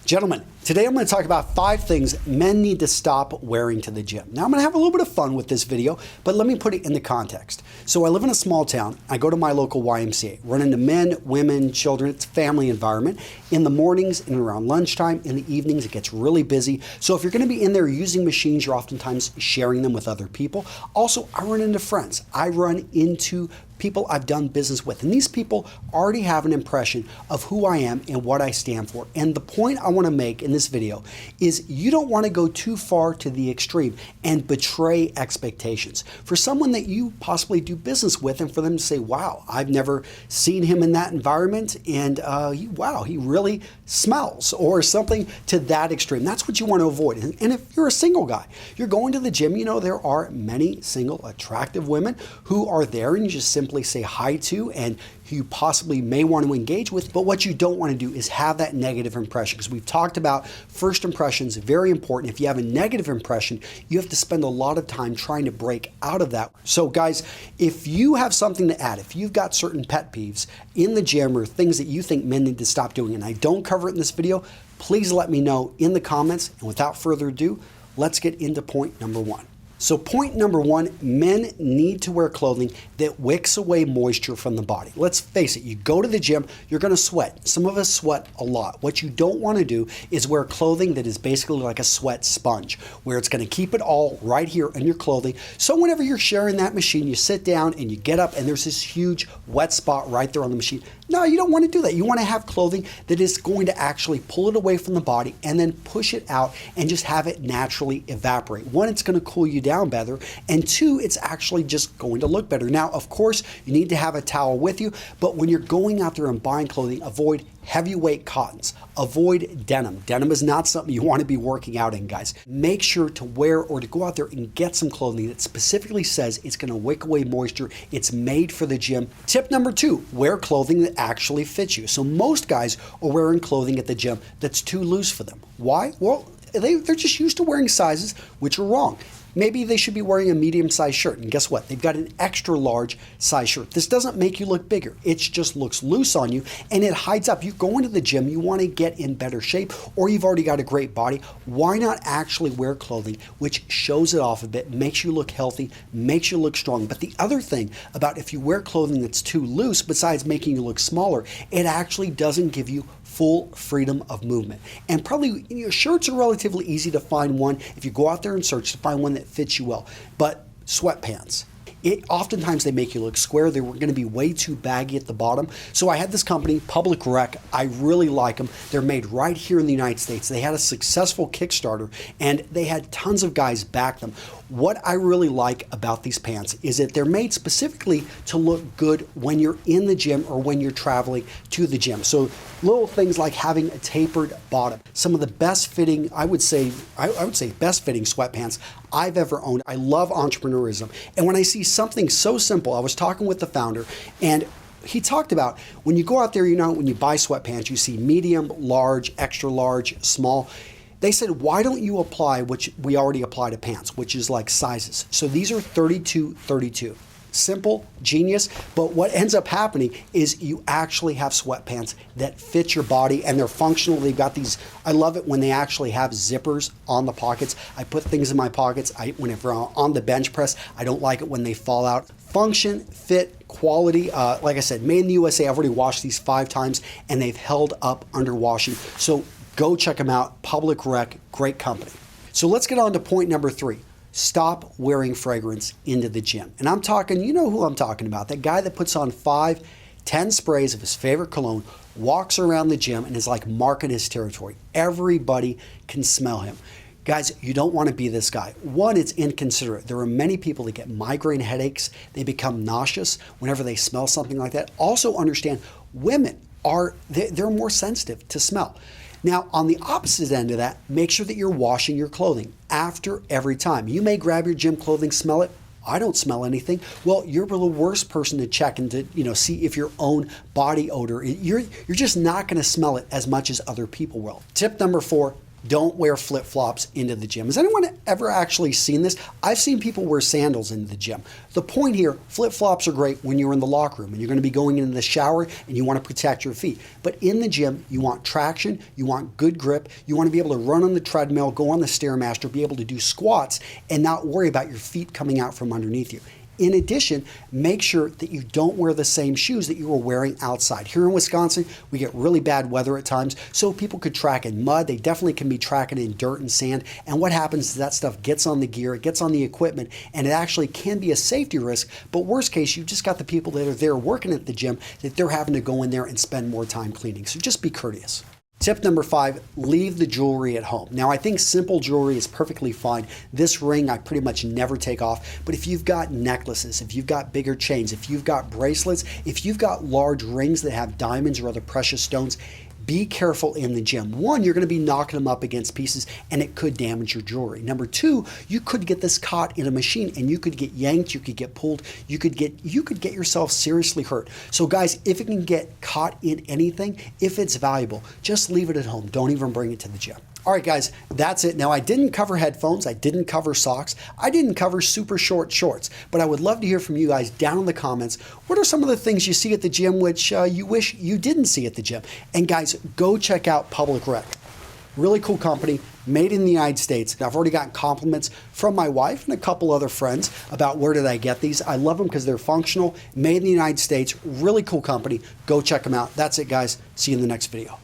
Gentlemen, today I'm going to talk about 5 things men need to stop wearing to the gym. Now I'm going to have a little bit of fun with this video, but let me put it into context. So I live in a small town. I go to my local YMCA, run into men, women, children. It's a family environment. In the mornings and around lunchtime, in the evenings, it gets really busy. So if you're going to be in there using machines, you're oftentimes sharing them with other people. Also, I run into friends. I run into people I've done business with. And these people already have an impression of who I am and what I stand for. And the point I want to make in this video is you don't want to go too far to the extreme and betray expectations. For someone that you possibly do business with and for them to say, wow, I've never seen him in that environment and wow, he really smells, or something to that extreme. That's what you want to avoid. And if you're a single guy, you're going to the gym, you know there are many single attractive women who are there and you just simply say hi to and who you possibly may want to engage with. But what you don't want to do is have that negative impression, because we've talked about first impressions, very important. If you have a negative impression, you have to spend a lot of time trying to break out of that. So guys, if you have something to add, if you've got certain pet peeves in the gym or things that you think men need to stop doing, and I don't cover it in this video, please let me know in the comments. And without further ado, let's get into point number 1. So point number 1, men need to wear clothing that wicks away moisture from the body. Let's face it, you go to the gym, you're going to sweat. Some of us sweat a lot. What you don't want to do is wear clothing that is basically like a sweat sponge, where it's going to keep it all right here in your clothing. So whenever you're sharing that machine, you sit down and you get up and there's this huge wet spot right there on the machine. No, you don't want to do that. You want to have clothing that is going to actually pull it away from the body and then push it out and just have it naturally evaporate. 1, it's going to cool you down better, and 2, it's actually just going to look better. Now, of course, you need to have a towel with you, but when you're going out there and buying clothing, avoid heavyweight cottons, avoid denim. Denim is not something you want to be working out in, guys. Make sure to wear or to go out there and get some clothing that specifically says it's going to wick away moisture. It's made for the gym. Tip number 2, wear clothing that actually fits you. So most guys are wearing clothing at the gym that's too loose for them. Why? Well, they're just used to wearing sizes which are wrong. Maybe they should be wearing a medium-sized shirt, and guess what? They've got an extra large size shirt. This doesn't make you look bigger. It just looks loose on you, and it hides up. You go into the gym, you want to get in better shape, or you've already got a great body. Why not actually wear clothing which shows it off a bit, makes you look healthy, makes you look strong? But the other thing about if you wear clothing that's too loose, besides making you look smaller, it actually doesn't give you full freedom of movement. And probably, shirts are relatively easy to find one if you go out there and search to find one that fits you well. But sweatpants, oftentimes they make you look square. They were going to be way too baggy at the bottom. So I had this company, Public Rec. I really like them. They're made right here in the United States. They had a successful Kickstarter and they had tons of guys back them. What I really like about these pants is that they're made specifically to look good when you're in the gym or when you're traveling to the gym. So little things like having a tapered bottom. Some of the best fitting, I would say best fitting sweatpants I've ever owned. I love entrepreneurism. And when I see something so simple, I was talking with the founder and he talked about when you go out there, when you buy sweatpants, you see medium, large, extra large, small. They said, why don't you apply what we already apply to pants, which is like sizes. So these are 32, 32. Simple, genius, but what ends up happening is you actually have sweatpants that fit your body and they're functional. They've got these, I love it when they actually have zippers on the pockets. I put things in my pockets. Whenever I'm on the bench press, I don't like it when they fall out. Function, fit, quality, like I said, made in the USA. I've already washed these 5 times and they've held up under washing. So go check them out. Public Rec, great company. So let's get on to point number 3. Stop wearing fragrance into the gym. And I'm talking, you know who I'm talking about, that guy that puts on 5, 10 sprays of his favorite cologne, walks around the gym and is like marking his territory. Everybody can smell him. Guys, you don't want to be this guy. 1, it's inconsiderate. There are many people that get migraine headaches. They become nauseous whenever they smell something like that. Also understand, women they're more sensitive to smell. Now, on the opposite end of that, make sure that you're washing your clothing after every time. You may grab your gym clothing, smell it. I don't smell anything. Well, you're the worst person to check and to see if your own body odor. You're just not going to smell it as much as other people will. Tip number 4, don't wear flip-flops into the gym. Has anyone ever actually seen this? I've seen people wear sandals into the gym. The point here, flip-flops are great when you're in the locker room and you're going to be going into the shower and you want to protect your feet. But in the gym, you want traction, you want good grip, you want to be able to run on the treadmill, go on the Stairmaster, be able to do squats and not worry about your feet coming out from underneath you. In addition, make sure that you don't wear the same shoes that you were wearing outside. Here in Wisconsin, we get really bad weather at times, so people could track in mud. They definitely can be tracking in dirt and sand. And what happens is that stuff gets on the gear, it gets on the equipment, and it actually can be a safety risk. But worst case, you've just got the people that are there working at the gym that they're having to go in there and spend more time cleaning. So just be courteous. Tip number 5, leave the jewelry at home. Now, I think simple jewelry is perfectly fine. This ring I pretty much never take off, but if you've got necklaces, if you've got bigger chains, if you've got bracelets, if you've got large rings that have diamonds or other precious stones, be careful in the gym. One, you're going to be knocking them up against pieces and it could damage your jewelry. Number 2, you could get this caught in a machine and you could get yanked, you could get pulled, you could get yourself seriously hurt. So guys, if it can get caught in anything, if it's valuable, just leave it at home. Don't even bring it to the gym. All right, guys, that's it. Now, I didn't cover headphones. I didn't cover socks. I didn't cover super short shorts, but I would love to hear from you guys down in the comments. What are some of the things you see at the gym which you wish you didn't see at the gym? And guys, go check out Public Rec. Really cool company, made in the United States. I've already gotten compliments from my wife and a couple other friends about where did I get these. I love them because they're functional, made in the United States, really cool company. Go check them out. That's it, guys. See you in the next video.